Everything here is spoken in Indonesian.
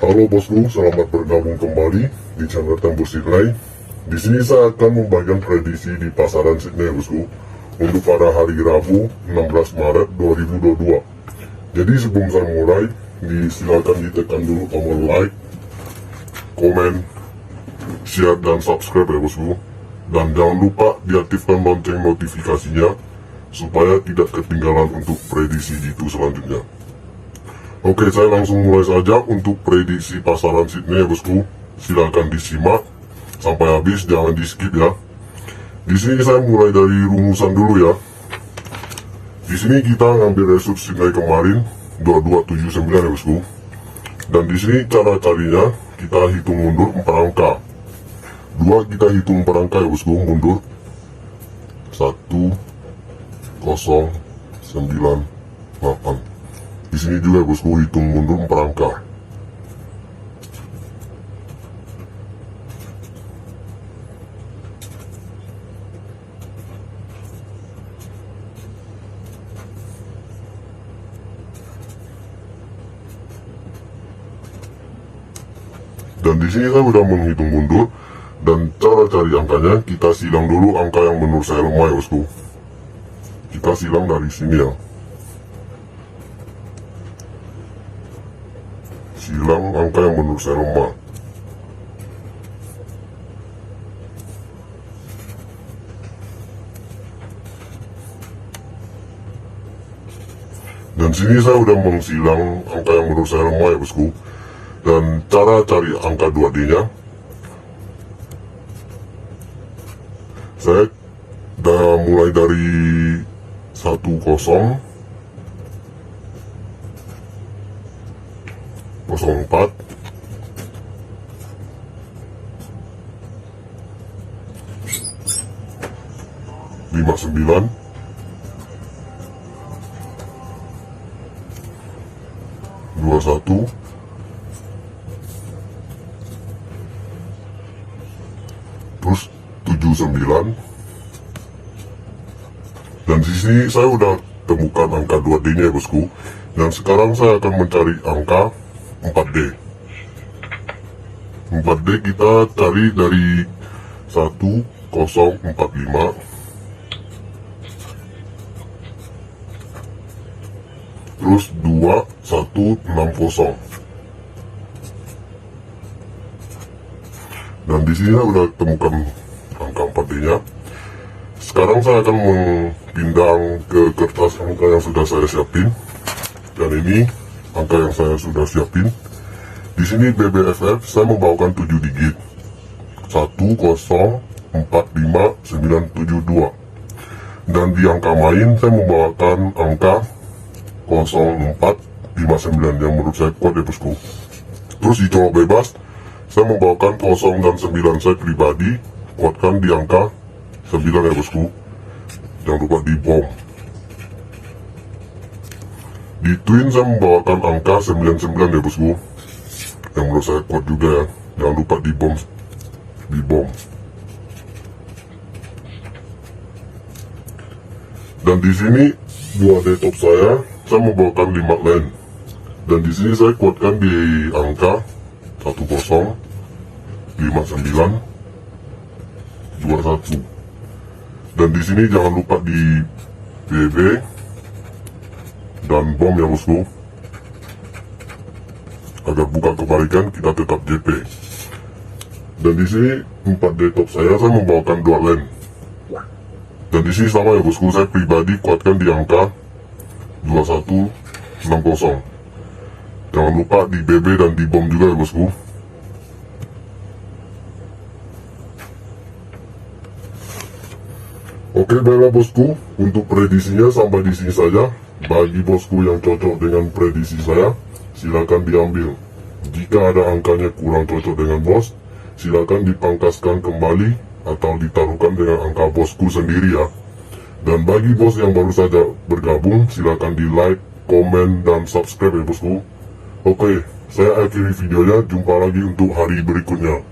Halo bosku, selamat bergabung kembali di channel Tembus Sydney. Di sini saya akan membagikan prediksi di pasaran Sydney bosku untuk pada hari Rabu 16 Maret 2022. Jadi sebelum saya mulai, silakan ditekan dulu tombol like, komen, share dan subscribe ya bosku. Dan jangan lupa diaktifkan lonceng notifikasinya supaya tidak ketinggalan untuk prediksi itu selanjutnya. Oke, saya langsung mulai saja untuk prediksi pasaran Sydney ya bosku. Silakan disimak sampai habis, jangan di skip ya. Di sini saya mulai dari rumusan dulu ya. Di sini kita ngambil result Sydney kemarin 2279 ya bosku. Dan di sini cara carinya kita hitung mundur 4 angka. 2 kita hitung 4 angka ya bosku, mundur 1 0 9 8. Di sini juga bosku hitung mundur 4 angka. Dan di sini saya sudah menghitung mundur, dan cara cari angkanya kita silang dulu angka yang menurut saya lemah ya bosku. Kita silang dari sini ya. Silang angka yang menurut saya lemah. Dan sini saya udah mengsilang angka yang menurut saya lemah ya bosku. Dan cara cari angka 2D nya, saya udah mulai dari 10 04 59 21 terus 79. Dan di sini saya udah temukan angka 2D nya ya bosku. Dan sekarang saya akan mencari angka 4D. 4D kita cari dari 1045 terus 2160. Dan di sini saya udah temukan angka 4D nya. Sekarang saya akan pindah ke kertas angka yang sudah saya siapin. Dan ini angka yang saya sudah siapin. Di sini BBFF saya membawakan 7 digit. 1045972. Dan di angka main saya membawakan angka 0459 yang menurut saya kuat ya bosku. Terus di colok bebas saya membawakan 0 dan 9 saya pribadi kuatkan di angka 9 ya bosku. Jangan lupa di bom. Di twin saya membawakan angka 99 ya bosku, yang menurut saya kuat juga ya. Jangan lupa di bom. Dan di sini 2D top saya membawakan 5 line. Dan di sini saya kuatkan di angka 10 59 21. Dan di sini jangan lupa di BB dan bom ya bosku. Agar buka kebalikan kita tetap JP. Dan di sini 4D top saya membawakan 2 line. Dan di sini sama ya bosku, saya pribadi kuatkan di angka 2160. Jangan lupa di BB dan di bom juga ya bosku. Oke baiklah bosku, untuk prediksinya sampai di sini saja. Bagi bosku yang cocok dengan prediksi saya, silakan diambil. Jika ada angkanya kurang cocok dengan bos, silakan dipangkaskan kembali atau ditaruhkan dengan angka bosku sendiri ya. Dan bagi bos yang baru saja bergabung, silakan di like, komen, dan subscribe ya bosku. Oke, saya akhiri videonya, jumpa lagi untuk hari berikutnya.